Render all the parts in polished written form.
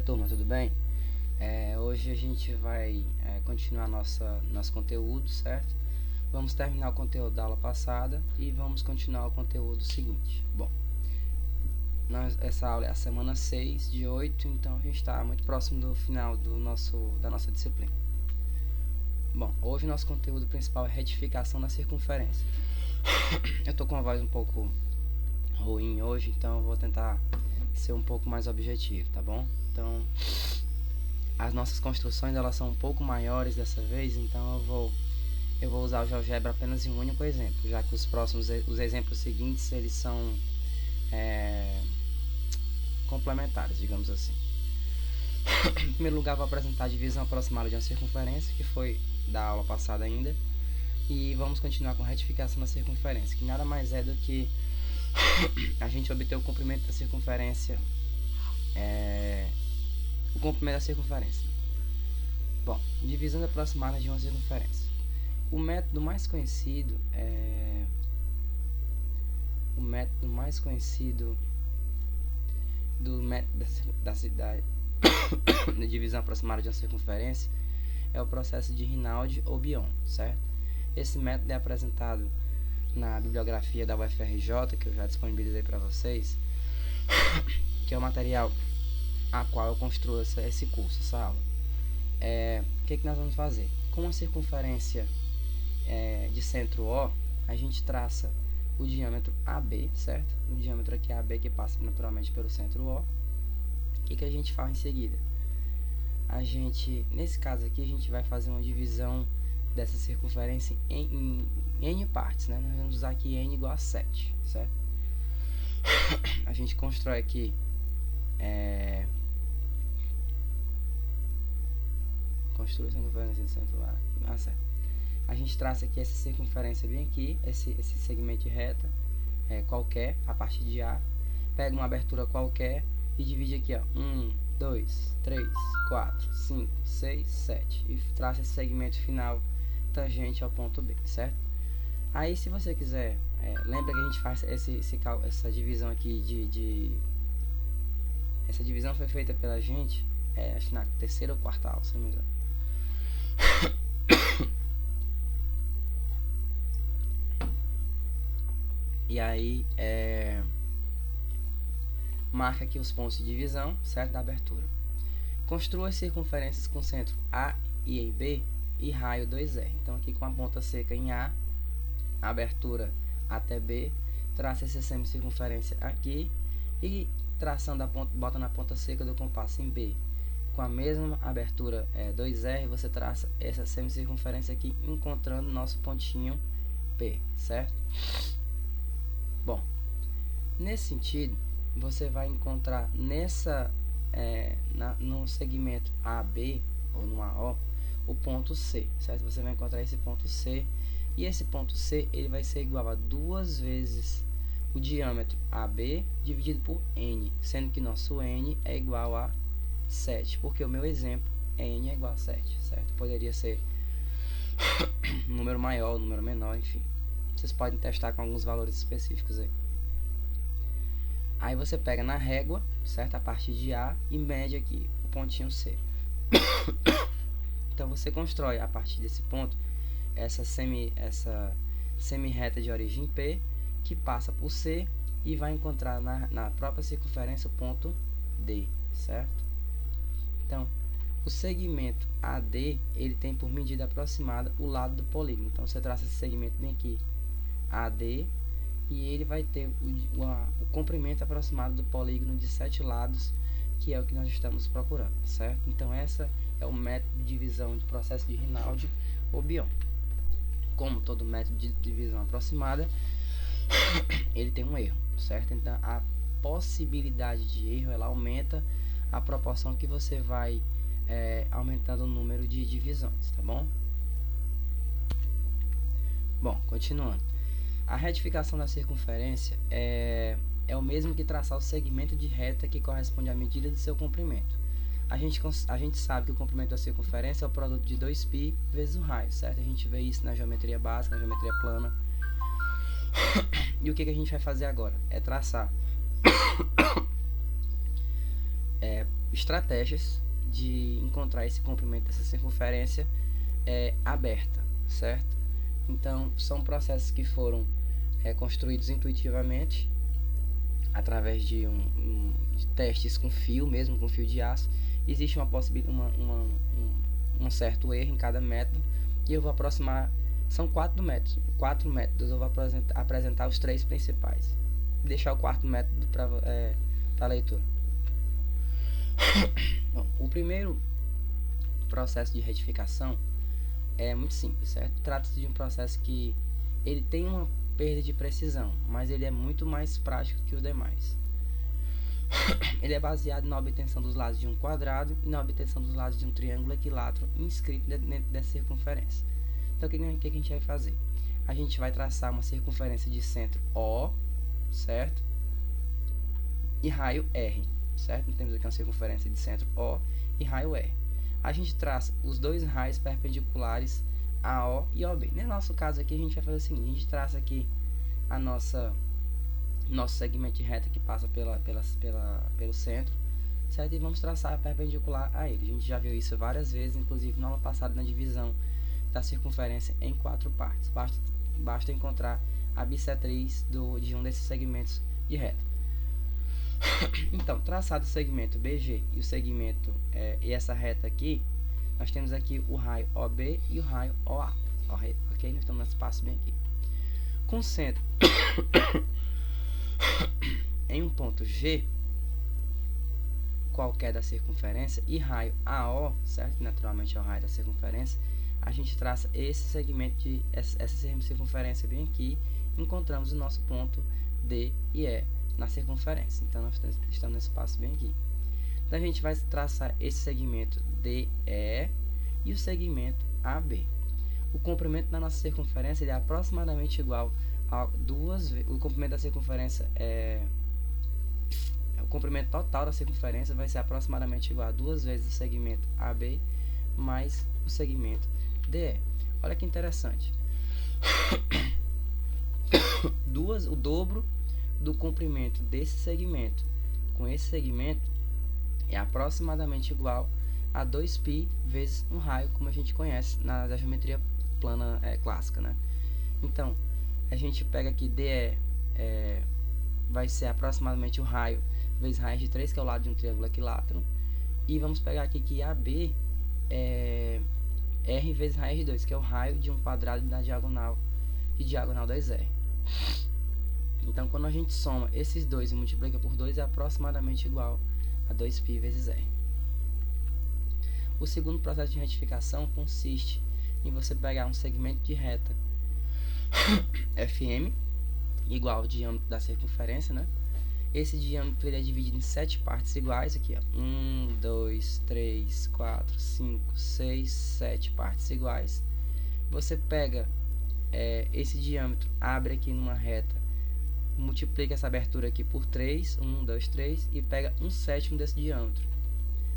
turma, tudo bem? Hoje a gente vai continuar nosso conteúdo, certo? Vamos terminar o conteúdo da aula passada e vamos continuar o conteúdo seguinte. Bom, essa aula é a semana 6 de 8, então a gente está muito próximo do final da nossa disciplina. Bom, hoje nosso conteúdo principal é retificação da circunferência. Eu tô com a voz um pouco ruim hoje, então eu vou tentar ser um pouco mais objetivo, tá bom? Então, as nossas construções elas são um pouco maiores dessa vez, então eu vou usar o GeoGebra apenas em um único exemplo, já que os exemplos seguintes eles são complementares, digamos assim. Em primeiro lugar, vou apresentar a divisão aproximada de uma circunferência, que foi da aula passada ainda, e vamos continuar com a retificação da circunferência, que nada mais é do que a gente obter o comprimento da circunferência, Bom, divisão aproximada de uma circunferência. O método mais conhecido do método da divisão aproximada de uma circunferência é o processo de Rinaldi ou Bion, certo? Esse método é apresentado na bibliografia da UFRJ, que eu já disponibilizei para vocês, que é o material a qual eu construo esse curso, essa aula. O que nós vamos fazer? Com uma circunferência de centro O, a gente traça o diâmetro AB, certo? O diâmetro aqui é AB, que passa naturalmente pelo centro O. O que a gente faz em seguida? Nesse caso aqui, a gente vai fazer uma divisão dessa circunferência em N partes, né? Nós vamos usar aqui N igual a 7, certo? A gente constrói aqui construa a circunferência de centro A, certo? A gente traça aqui essa circunferência bem aqui, esse segmento de reta qualquer, a partir de A, pega uma abertura qualquer e divide aqui, ó, 1, 2, 3, 4, 5, 6, 7 e traça esse segmento final tangente ao ponto B, certo? Aí, se você quiser, lembra que a gente faz essa divisão aqui essa divisão foi feita pela gente, acho que na terceira ou quarta aula, se não me engano. E aí, marca aqui os pontos de divisão, certo? Da abertura. Construa as circunferências com centro A e em B e raio 2R. Então, aqui com a ponta seca em A, abertura até B, traça essa semicircunferência aqui e traçando a ponta, bota na ponta seca do compasso em B. Com a mesma abertura 2R, você traça essa semicircunferência aqui, encontrando nosso pontinho P, certo? Bom, nesse sentido, você vai encontrar no segmento AB ou no AO, o ponto C, certo? Você vai encontrar esse ponto C, e esse ponto C ele vai ser igual a 2 vezes o diâmetro AB dividido por N, sendo que nosso N é igual a 7, porque o meu exemplo N é igual a 7, certo? Poderia ser um número maior, um número menor, enfim. Vocês podem testar com alguns valores específicos aí. Aí você pega na régua, certo? A partir de A e mede aqui o pontinho C. Então você constrói a partir desse ponto essa semi-reta de origem P, que passa por C e vai encontrar na própria circunferência o ponto D, certo? Então, o segmento AD, ele tem por medida aproximada o lado do polígono. Então, você traça esse segmento bem aqui, AD, e ele vai ter o comprimento aproximado do polígono de 7 lados, que é o que nós estamos procurando, certo? Então, essa é o método de divisão do processo de Rinaldi ou Bion. Como todo método de divisão aproximada, ele tem um erro, certo? Então, a possibilidade de erro, ela aumenta a proporção que você vai aumentando o número de divisões, tá bom? Bom, continuando. A retificação da circunferência é o mesmo que traçar o segmento de reta que corresponde à medida do seu comprimento. A gente sabe que o comprimento da circunferência é o produto de 2π vezes o raio, certo? A gente vê isso na geometria básica, na geometria plana. E o que a gente vai fazer agora? É traçar estratégias de encontrar esse comprimento dessa circunferência aberta, certo? Então, são processos que foram construídos intuitivamente através de testes com fio, mesmo com fio de aço. Existe um certo erro em cada método, e eu vou aproximar. São quatro métodos, eu vou apresentar os 3 principais. Deixar o quarto método para leitura. Bom, o primeiro processo de retificação é muito simples, certo? Trata-se de um processo que ele tem uma perda de precisão, mas ele é muito mais prático que os demais. Ele é baseado na obtenção dos lados de um quadrado e na obtenção dos lados de um triângulo equilátero inscrito dentro dessa circunferência. Então, o que a gente vai fazer? A gente vai traçar uma circunferência de centro O, certo? E raio R, certo? Temos aqui uma circunferência de centro O e raio R. A gente traça os 2 raios perpendiculares AO e OB. No nosso caso aqui, a gente vai fazer o seguinte: a gente traça aqui a nosso segmento de reta que passa pelo centro, certo? E vamos traçar a perpendicular a ele. A gente já viu isso várias vezes, inclusive na aula passada, na divisão da circunferência em 4 partes. Basta encontrar a bissetriz de um desses segmentos de reta. Então, traçado o segmento BG e o segmento e essa reta aqui, nós temos aqui o raio OB e o raio OA. Ok? Nós estamos nesse espaço bem aqui. Com centro em um ponto G qualquer da circunferência e raio AO, certo? Naturalmente é o raio da circunferência. A gente traça esse segmento essa circunferência bem aqui, encontramos o nosso ponto D e E na circunferência. Então nós estamos nesse espaço bem aqui. Então a gente vai traçar esse segmento DE e o segmento AB. O comprimento da nossa circunferência ele é aproximadamente igual a 2 vezes. O comprimento da circunferência o comprimento total da circunferência vai ser aproximadamente igual a 2 vezes o segmento AB mais o segmento DE. Olha que interessante. O dobro do comprimento desse segmento com esse segmento é aproximadamente igual a 2π vezes um raio, como a gente conhece na geometria plana clássica, né? Então, a gente pega aqui DE vai ser aproximadamente o raio vezes raiz de 3, que é o lado de um triângulo equilátero, e vamos pegar aqui que AB é R vezes raiz de 2, que é o raio de um quadrado na diagonal de diagonal 2R. Então, quando a gente soma esses dois e multiplica por 2, é aproximadamente igual a 2π vezes R. O segundo processo de retificação consiste em você pegar um segmento de reta FM, igual ao diâmetro da circunferência, né? Esse diâmetro ele é dividido em 7 partes iguais, aqui, ó. 1, 2, 3, 4, 5, 6, 7 partes iguais. Você pega esse diâmetro, abre aqui numa reta, multiplica essa abertura aqui por 3, 1, 2, 3, e pega 1/7 desse diâmetro.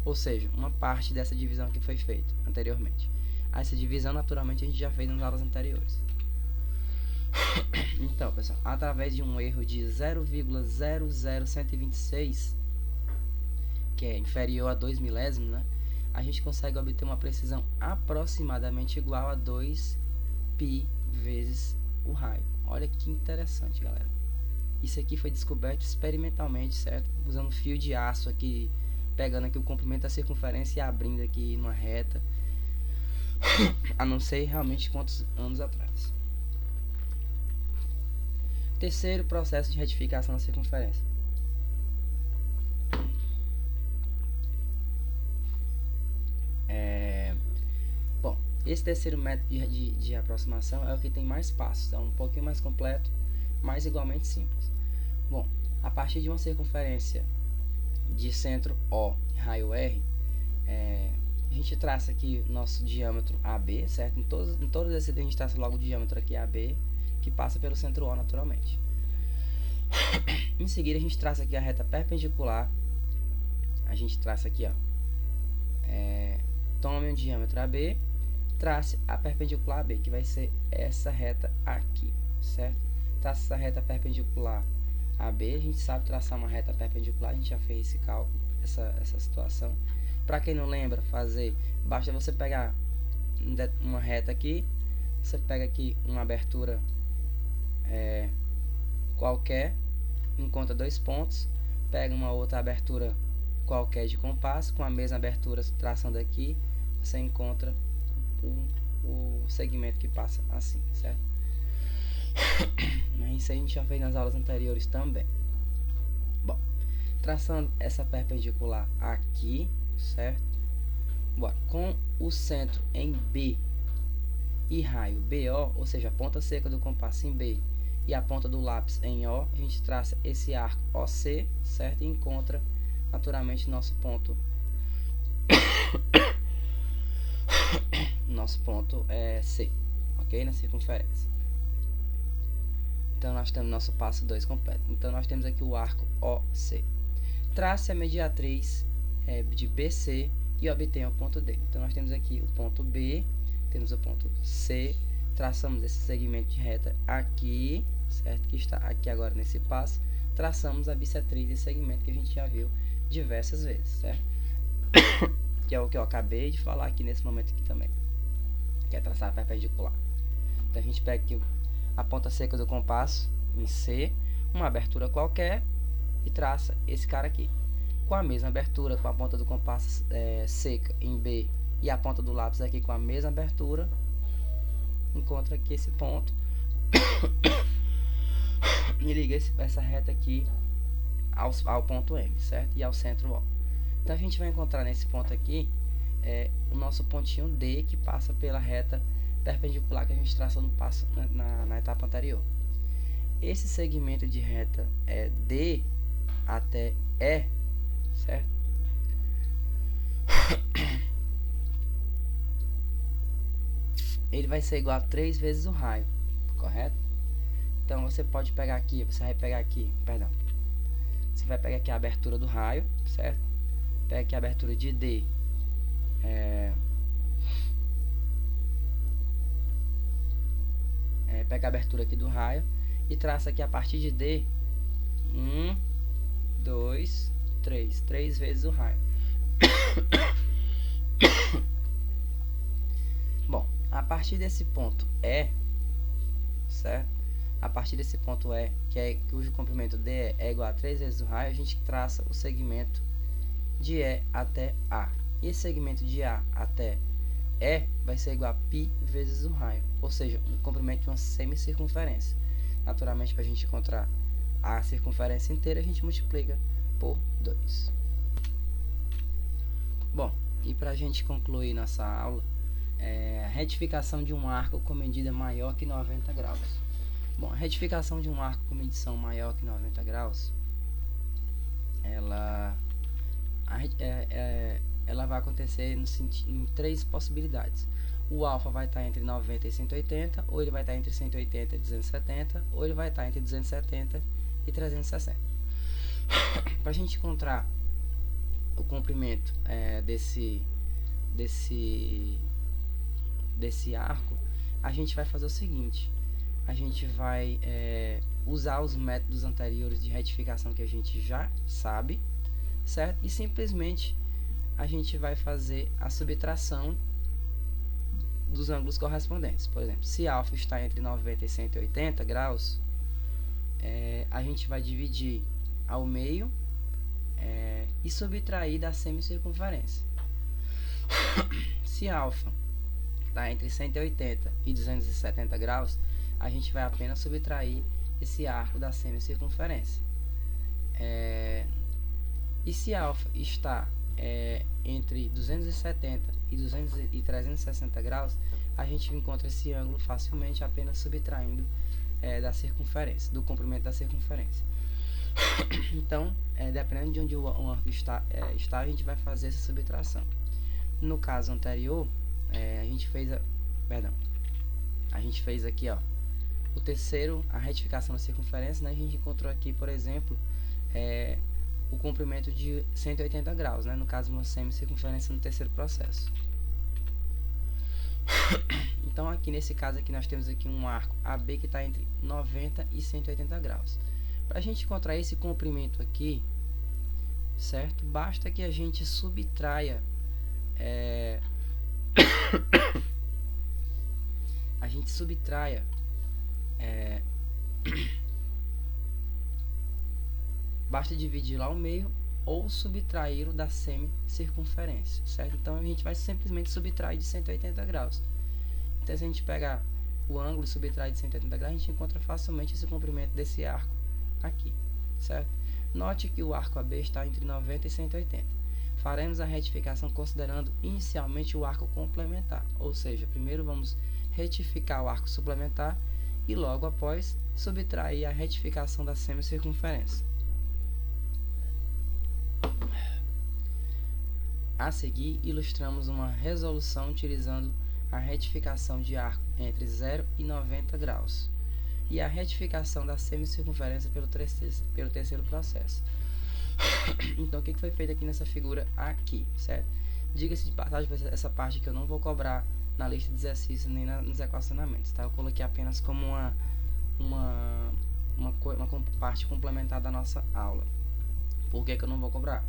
Ou seja, uma parte dessa divisão que foi feita anteriormente. Essa divisão, naturalmente, a gente já fez nas aulas anteriores. Então, pessoal, através de um erro de 0,00126, que é inferior a 2 milésimos, né, a gente consegue obter uma precisão aproximadamente igual a 2π vezes o raio. Olha que interessante, galera. Isso aqui foi descoberto experimentalmente, certo? Usando fio de aço aqui, pegando aqui o comprimento da circunferência e abrindo aqui numa reta, a não sei realmente quantos anos atrás. Terceiro processo de retificação da circunferência. Bom, esse terceiro método de aproximação é o que tem mais passos, é um pouquinho mais completo, mas igualmente simples. Bom, a partir de uma circunferência de centro O e raio R, a gente traça aqui o nosso diâmetro AB, certo? Em todos esses a gente traça logo o diâmetro aqui AB, que passa pelo centro O naturalmente. Em seguida a gente traça aqui a reta perpendicular. A gente traça aqui, ó, tome um diâmetro AB, trace a perpendicular AB, que vai ser essa reta aqui, certo? Traça essa reta perpendicular AB, a gente sabe traçar uma reta perpendicular, a gente já fez esse cálculo. essa situação. Para quem não lembra fazer, basta você pegar uma reta aqui, você pega aqui uma abertura qualquer, encontra dois pontos, pega uma outra abertura qualquer de compasso, com a mesma abertura traçando aqui, você encontra o segmento que passa assim, certo? Mas isso a gente já fez nas aulas anteriores também. Bom, traçando essa perpendicular aqui, certo? Bom, com o centro em B e raio BO, ou seja, a ponta seca do compasso em B e a ponta do lápis em O, a gente traça esse arco OC, certo? E encontra naturalmente nosso ponto C, ok? Na circunferência. Então nós temos nosso passo 2 completo. Então nós temos aqui o arco OC. Trace a mediatriz de BC e obtenha o ponto D. Então nós temos aqui o ponto B, temos o ponto C, traçamos esse segmento de reta aqui, certo? Que está aqui agora nesse passo. Traçamos a bissetriz desse segmento que a gente já viu diversas vezes, certo? Que é o que eu acabei de falar aqui nesse momento aqui também, que é traçar a perpendicular. Então a gente pega aqui a ponta seca do compasso em C, uma abertura qualquer e traça esse cara aqui. Com a mesma abertura, com a ponta do compasso seca em B e a ponta do lápis aqui com a mesma abertura, encontra aqui esse ponto e liga essa reta aqui ao ponto M, certo? E ao centro O. Então a gente vai encontrar nesse ponto aqui o nosso pontinho D, que passa pela reta perpendicular que a gente traçou no passo na etapa anterior. Esse segmento de reta D até E, certo? Ele vai ser igual a 3 vezes o raio, correto? Então você pode pegar aqui, você vai pegar aqui a abertura do raio, certo? Pega aqui a abertura de D, pega a abertura aqui do raio e traça aqui a partir de D 1, 2, 3 vezes o raio. Bom, a partir desse ponto certo? A partir desse ponto cujo comprimento D é igual a 3 vezes o raio, a gente traça o segmento de E até A. E esse segmento de A até E vai ser igual a π vezes o raio, ou seja, o comprimento de uma semicircunferência. Naturalmente, para a gente encontrar a circunferência inteira, a gente multiplica por 2. Bom, e para a gente concluir nossa aula, a retificação de um arco com medida maior que 90 graus. Bom, a retificação de um arco com medição maior que 90 graus, ela vai acontecer em 3 possibilidades. O alfa vai estar entre 90 e 180, ou ele vai estar entre 180 e 270, ou ele vai estar entre 270 e 360. Para a gente encontrar o comprimento desse arco, a gente vai fazer o seguinte: a gente vai usar os métodos anteriores de retificação que a gente já sabe, certo? E simplesmente a gente vai fazer a subtração dos ângulos correspondentes. Por exemplo, se alfa está entre 90 e 180 graus, a gente vai dividir ao meio e subtrair da semicircunferência. Se alfa está entre 180 e 270 graus, a gente vai apenas subtrair esse arco da semicircunferência. E se alfa está entre 270 e 360 graus, a gente encontra esse ângulo facilmente apenas subtraindo da circunferência, do comprimento da circunferência. Então, dependendo de onde o arco está, a gente vai fazer essa subtração. No caso anterior, a gente fez aqui, ó, o terceiro, a retificação da circunferência, né? A gente encontrou aqui, por exemplo, o comprimento de 180 graus, né? No caso, uma semicircunferência no terceiro processo. Então, aqui nesse caso aqui, nós temos aqui um arco AB que está entre 90 e 180 graus. Para a gente encontrar esse comprimento aqui, certo? Basta que a gente subtraia basta dividir lá ao meio ou subtraí-lo da semicircunferência, certo? Então a gente vai simplesmente subtrair de 180 graus. Então se a gente pegar o ângulo e subtrair de 180 graus, a gente encontra facilmente esse comprimento desse arco aqui, certo? Note que o arco AB está entre 90 e 180. Faremos a retificação considerando inicialmente o arco complementar, ou seja, primeiro vamos retificar o arco suplementar e logo após subtrair a retificação da semicircunferência. A seguir, ilustramos uma resolução utilizando a retificação de arco entre 0 e 90 graus e a retificação da semicircunferência pelo terceiro processo. Então, o que foi feito aqui nessa figura aqui, certo? Diga-se de passagem, essa parte que eu não vou cobrar na lista de exercícios nem nos equacionamentos, tá? Eu coloquei apenas como uma parte complementar da nossa aula. Por que eu não vou cobrar?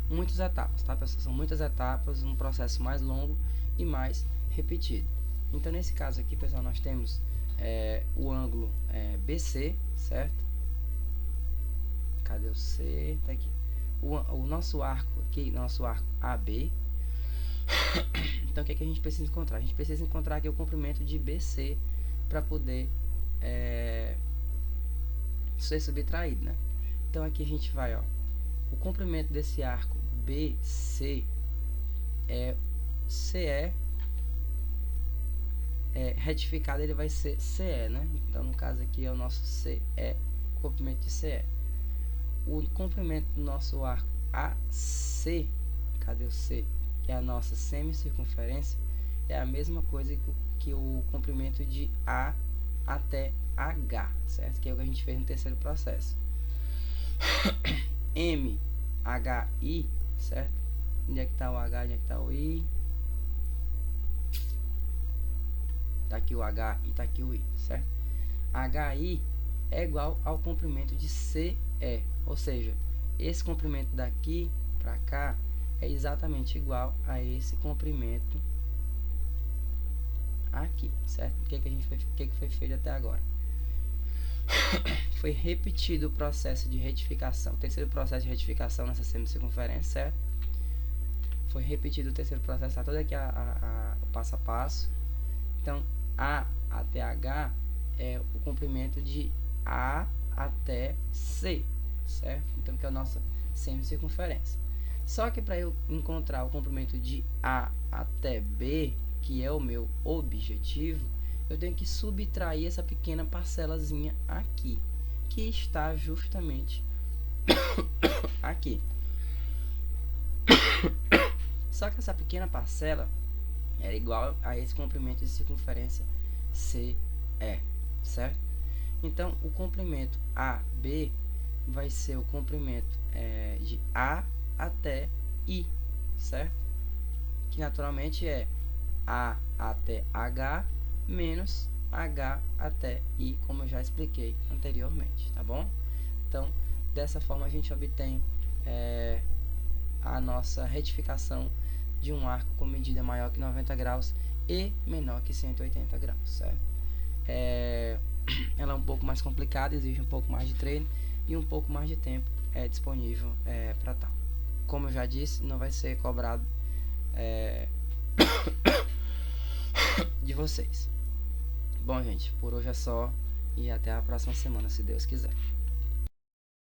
Muitas etapas, tá, pessoal? São muitas etapas, um processo mais longo e mais repetido. Então, nesse caso aqui, pessoal, nós temos o ângulo BC, certo? Cadê o C? Tá aqui. O nosso arco aqui, nosso arco AB. Então, o que a gente precisa encontrar? A gente precisa encontrar aqui o comprimento de BC para poder ser subtraído, né? Então, aqui a gente vai, ó, o comprimento desse arco BC é CE, retificado ele vai ser CE, né? Então, no caso aqui é o nosso CE, comprimento de CE. O comprimento do nosso arco AC, cadê o C? Que é a nossa semicircunferência, é a mesma coisa que o comprimento de A até H, certo? Que é o que a gente fez no terceiro processo. MHI, certo? Onde é que está o H, onde é que está o I? Está aqui o H e está aqui o I, certo? HI é igual ao comprimento de CE, ou seja, esse comprimento daqui para cá é exatamente igual a esse comprimento aqui, certo? O que foi feito até agora? Foi repetido o processo de retificação, o terceiro processo de retificação nessa semicircunferência, certo? Foi repetido o terceiro processo, está todo aqui o passo a passo. Então, A até H é o comprimento de A até C, certo? Então, que é a nossa semicircunferência. Só que para eu encontrar o comprimento de A até B, que é o meu objetivo, eu tenho que subtrair essa pequena parcelazinha aqui, que está justamente aqui. Só que essa pequena parcela era igual a esse comprimento de circunferência CE, certo? Então, o comprimento AB vai ser o comprimento de A até I, certo? Que naturalmente é A até H menos H até I, como eu já expliquei anteriormente, tá bom? Então, dessa forma a gente obtém a nossa retificação de um arco com medida maior que 90 graus e menor que 180 graus, certo? Ela é um pouco mais complicada, exige um pouco mais de treino e um pouco mais de tempo disponível para tal. Como eu já disse, não vai ser cobrado de vocês. Bom, gente, por hoje é só e até a próxima semana, se Deus quiser.